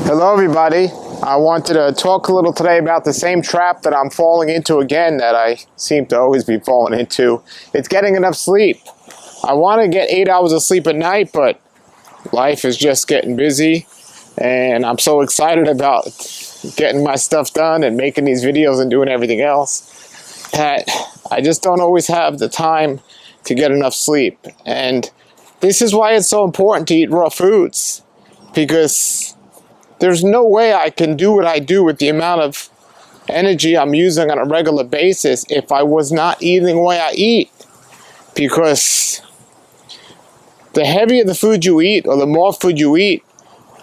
Hello everybody. I wanted to talk a little today about the same trap that I'm falling into again that I seem to always be falling into. It's getting enough sleep. I want to get 8 hours of sleep at night, but life is just getting busy and I'm so excited about getting my stuff done and making these videos and doing everything else that I just don't always have the time to get enough sleep. And this is why it's so important to eat raw foods, because there's no way I can do what I do with the amount of energy I'm using on a regular basis if I was not eating the way I eat. Because the heavier the food you eat, or the more food you eat,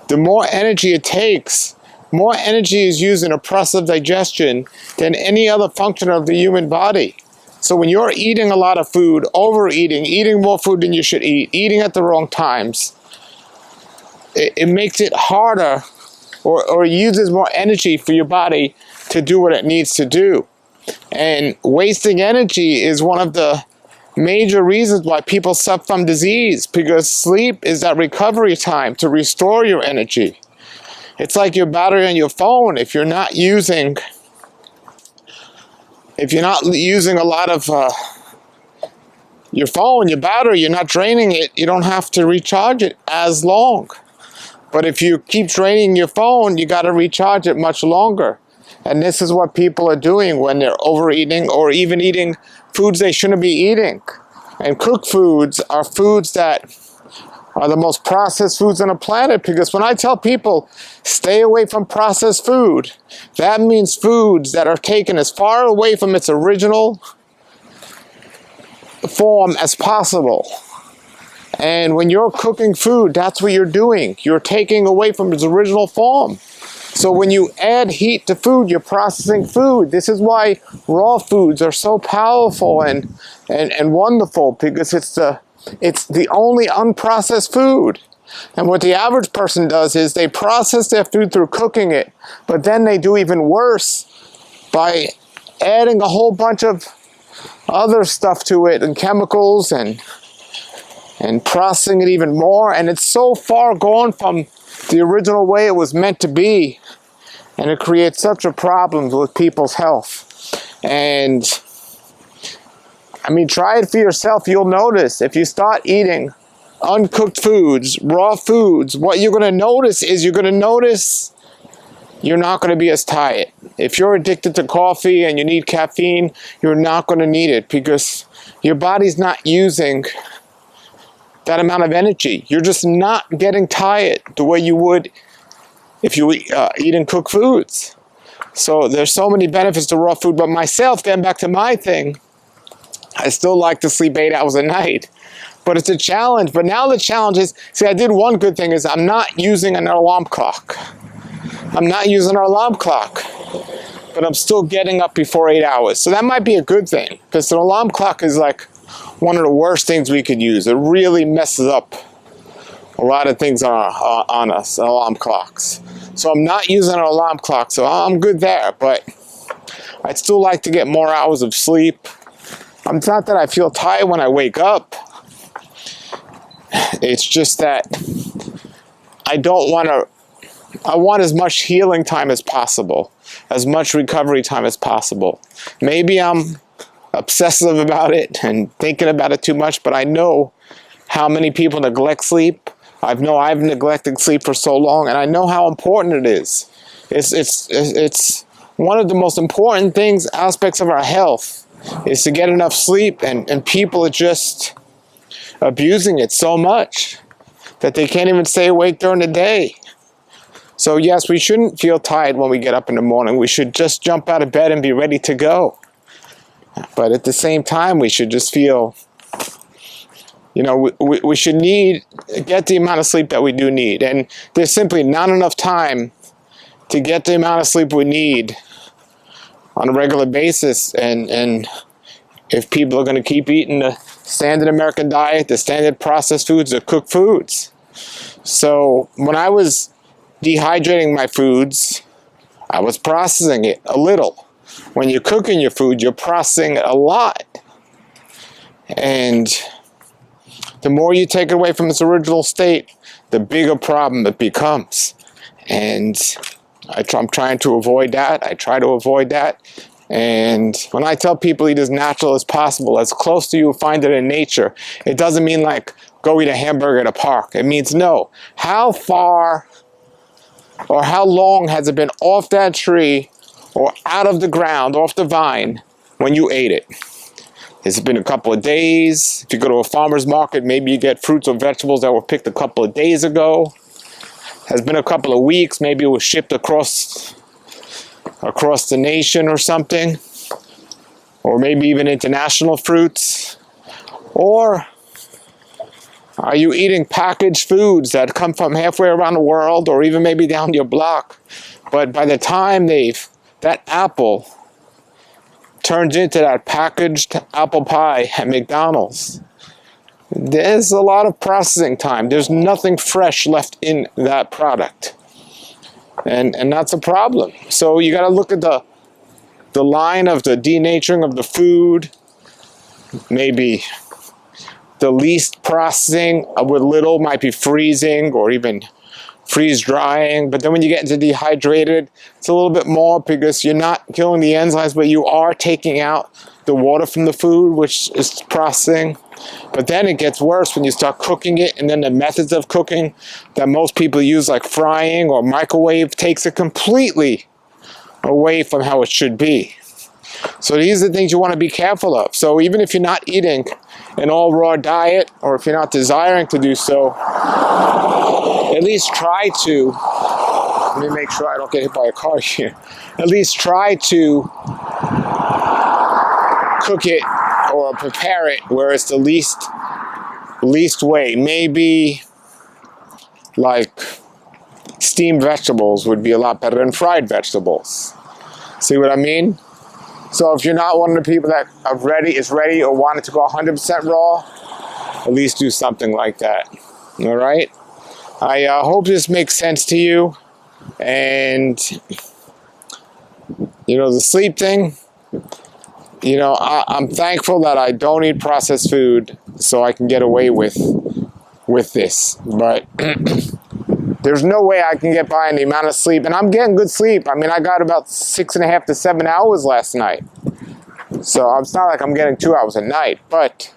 the more energy it takes. More energy is used in a process of digestion than any other function of the human body. So when you're eating a lot of food, overeating, eating more food than you should eat, eating at the wrong times, it makes it harder or uses more energy for your body to do what it needs to do. And wasting energy is one of the major reasons why people suffer from disease, because sleep is that recovery time to restore your energy. It's like your battery on your phone. If you're not using a lot of your phone, your battery, you're not draining it, you don't have to recharge it as long. But if you keep draining your phone, you got to recharge it much longer. And this is what people are doing when they're overeating or even eating foods they shouldn't be eating. And cooked foods are foods that are the most processed foods on the planet, because when I tell people stay away from processed food, that means foods that are taken as far away from its original form as possible. And when you're cooking food, that's what you're doing. You're taking away from its original form. So when you add heat to food, you're processing food. This is why raw foods are so powerful and wonderful, because it's the only unprocessed food. And what the average person does is they process their food through cooking it, but then they do even worse by adding a whole bunch of other stuff to it and chemicals and processing it even more, and it's so far gone from the original way it was meant to be, and it creates such a problem with people's health. And I mean, try it for yourself. You'll notice if you start eating uncooked foods, raw foods, what you're going to notice is you're not going to be as tired. If you're addicted to coffee and you need caffeine, you're not going to need it, because your body's not using that amount of energy. You're just not getting tired the way you would if you eating cooked foods. So there's so many benefits to raw food. But myself, getting back to my thing, I still like to sleep 8 hours a night. But it's a challenge. But now the challenge is, see, I did one good thing, is I'm not using an alarm clock. I'm not using an alarm clock, but I'm still getting up before 8 hours. So that might be a good thing, because an alarm clock is like one of the worst things we could use. It really messes up a lot of things on us, alarm clocks. So I'm not using an alarm clock, so I'm good there. But I'd still like to get more hours of sleep. It's not that I feel tired when I wake up. It's just that I want as much healing time as possible, as much recovery time as possible. Maybe I'm obsessive about it and thinking about it too much, but I know how many people neglect sleep. I've neglected sleep for so long, and I know how important it is. It's one of the most important aspects of our health, is to get enough sleep, and people are just abusing it so much that they can't even stay awake during the day. So yes, we shouldn't feel tired when we get up in the morning. We should just jump out of bed and be ready to go. But at the same time, we should just feel, we should get the amount of sleep that we do need. And there's simply not enough time to get the amount of sleep we need on a regular basis. And if people are going to keep eating the standard American diet, the standard processed foods, the cooked foods. So when I was dehydrating my foods, I was processing it a little. When you're cooking your food, you're processing it a lot. And the more you take it away from its original state, the bigger problem it becomes. And I'm trying to avoid that. I try to avoid that. And when I tell people eat as natural as possible, as close to you find it in nature, it doesn't mean like go eat a hamburger at a park. It means no. How far or how long has it been off that tree or out of the ground, off the vine, when you ate it? Has it been a couple of days? If you go to a farmer's market, maybe you get fruits or vegetables that were picked a couple of days ago. Has been a couple of weeks, maybe it was shipped across the nation or something. Or maybe even international fruits. Or are you eating packaged foods that come from halfway around the world or even maybe down your block? But by the time that apple turns into that packaged apple pie at McDonald's, there's a lot of processing time. There's nothing fresh left in that product. And that's a problem. So you got to look at the line of the denaturing of the food, maybe the least processing with little might be freezing or even freeze drying. But then when you get into dehydrated, it's a little bit more because you're not killing the enzymes, but you are taking out the water from the food, which is processing. But then it gets worse when you start cooking it, and then the methods of cooking that most people use, like frying or microwave, takes it completely away from how it should be. So these are the things you want to be careful of. So even if you're not eating an all raw diet, or if you're not desiring to do so, at least try to, let me make sure I don't get hit by a car here, at least try to cook it or prepare it where it's the least way. Maybe like steamed vegetables would be a lot better than fried vegetables. See what I mean? So if you're not one of the people that is ready or wanted to go 100% raw, at least do something like that. All right? I hope this makes sense to you. And, the sleep thing, I'm thankful that I don't eat processed food so I can get away with this. But there's no way I can get by on the amount of sleep. And I'm getting good sleep. I mean, I got about 6.5 to 7 hours last night. So it's not like I'm getting 2 hours a night. But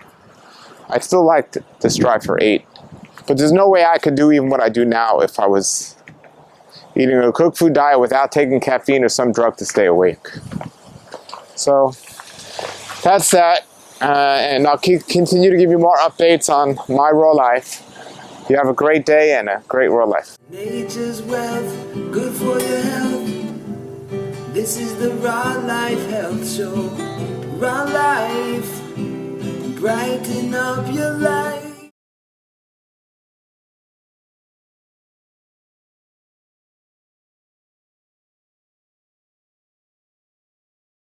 I still like to strive for 8. But there's no way I could do even what I do now if I was eating a cooked food diet without taking caffeine or some drug to stay awake. So that's that. And I'll continue to give you more updates on my raw life. You have a great day and a great raw life. Nature's wealth, good for your health. This is the Raw Life Health Show. Raw Life, brighten up your life.